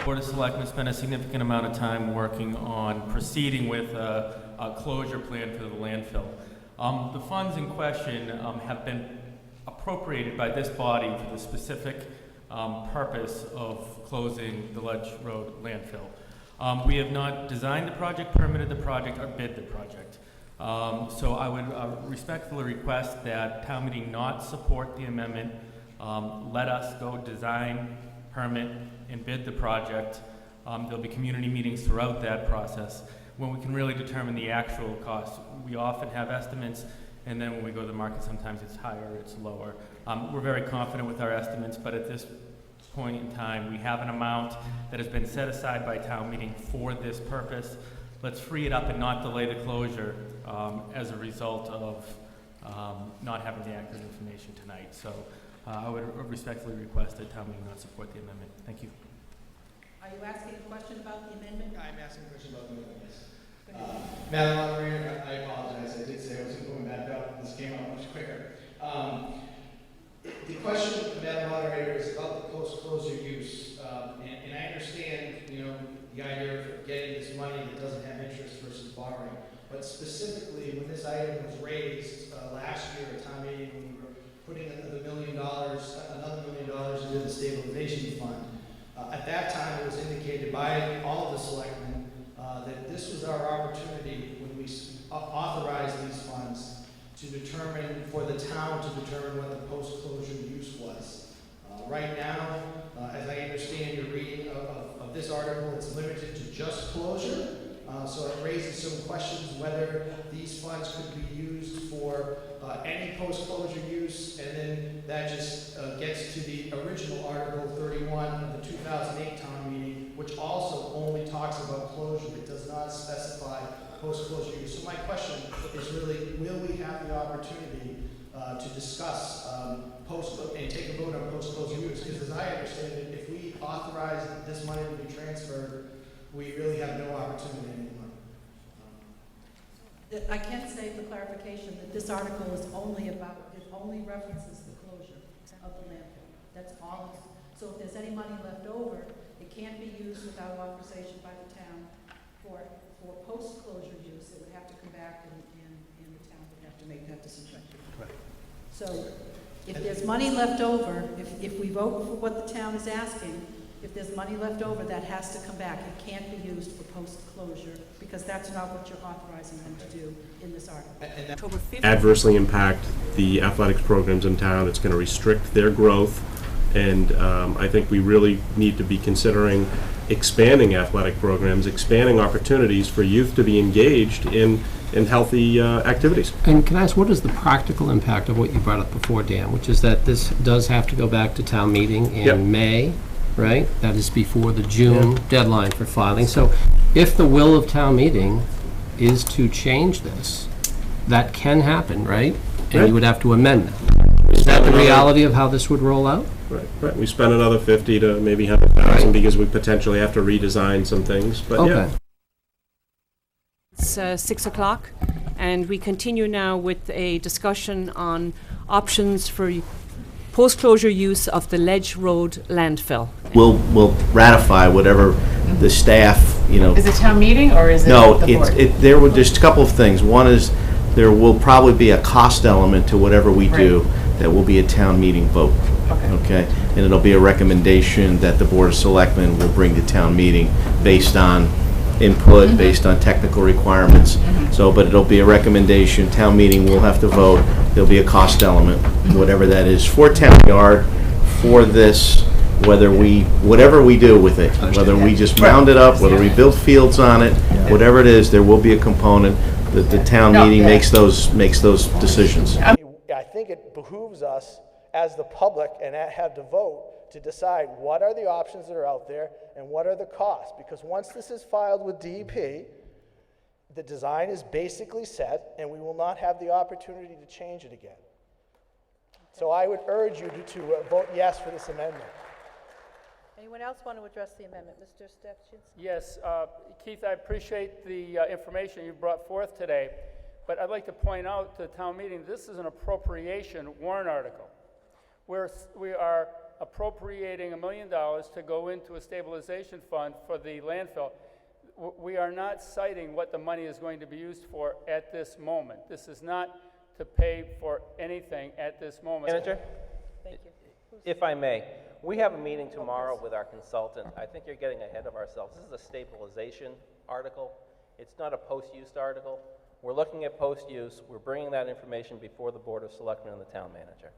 Board of Selectmen spent a significant amount of time working on proceeding with a closure plan for the landfill. The funds in question have been appropriated by this body for the specific purpose of closing the Ledge Road landfill. We have not designed the project, permitted the project, or bid the project. So I would respectfully request that town meeting not support the amendment. Let us go design, permit, and bid the project. There'll be community meetings throughout that process when we can really determine the actual cost. We often have estimates, and then when we go to the market, sometimes it's higher, it's lower. We're very confident with our estimates, but at this point in time, we have an amount that has been set aside by town meeting for this purpose. Let's free it up and not delay the closure as a result of not having the accurate information tonight. So I would respectfully request that town meeting not support the amendment. Thank you. Are you asking a question about the amendment? I'm asking a question about the amendment, yes. Madam Moderator, I apologize. I did say I was going back up. This came out much quicker. The question, Madam Moderator, is about the post-closure use. And I understand, the idea of getting this money that doesn't have interest versus borrowing. But specifically, when this item was raised last year at town meeting, when we were putting another $1 million into the stabilization fund, at that time, it was indicated by all of the selectmen that this was our opportunity when we authorized these funds to determine, for the town to determine what the post-closure use was. Right now, as I understand your reading of this article, it's limited to just closure. So it raises some questions whether these funds could be used for any post-closure use, and then that just gets to the original Article 31 of the 2008 town meeting, which also only talks about closure. It does not specify post-closure use. So my question is really, will we have the opportunity to discuss and take a vote on post-closure use? Because as I understand it, if we authorize this money to be transferred, we really have no opportunity anymore. I can say for clarification that this article is only references the closure of the landfill. That's all. So if there's any money left over, it can't be used without authorization by the town for post-closure use. It would have to come back and the town would have to make that decision. Right. So if there's money left over, if we vote for what the town is asking, if there's money left over, that has to come back. It can't be used for post-closure because that's not what you're authorizing them to do in this article. October 5th. Adversely impact the athletics programs in town. It's going to restrict their growth, and I think we really need to be considering expanding athletic programs, expanding opportunities for youth to be engaged in healthy activities. And can I ask, what is the practical impact of what you brought up before, Dan, which is that this does have to go back to town meeting in May, right? That is before the June deadline for filing. So if the will of town meeting is to change this, that can happen, right? And you would have to amend it. Is that the reality of how this would roll out? Right. We spent another 50 to maybe 100,000 because we potentially have to redesign some things. But Okay. It's 6 o'clock, and we continue now with a discussion on options for post-closure use of the Ledge Road landfill. We'll ratify whatever the staff, Is it town meeting or is it No, the board? there were just a couple of things. One is there will probably be a cost element to whatever we do that will be a town meeting vote. Okay? And it'll be a recommendation that the Board of Selectmen will bring to town meeting based on input, based on technical requirements. But it'll be a recommendation. Town meeting will have to vote. There'll be a cost element, whatever that is, for town yard, for this, whatever we do with it, whether we just mound it up, whether we build fields on it, whatever it is, there will be a component that the town meeting makes those decisions. I think it behooves us as the public and have to vote to decide what are the options that are out there and what are the costs. Because once this is filed with DEP, the design is basically set and we will not have the opportunity to change it again. So I would urge you to vote yes for this amendment. Anyone else want to address the amendment? Mr. Stepchins? Yes, Keith, I appreciate the information you brought forth today, but I'd like to point out to the town meeting, this is an appropriation warrant article. We are appropriating $1 million to go into a stabilization fund for the landfill. We are not citing what the money is going to be used for at this moment. This is not to pay for anything at this moment. Manager? If I may, we have a meeting tomorrow with our consultant. I think you're getting ahead of ourselves. This is a stabilization article. It's not a post-use article. We're looking at post-use. We're bringing that information before the Board of Selectmen and the town manager.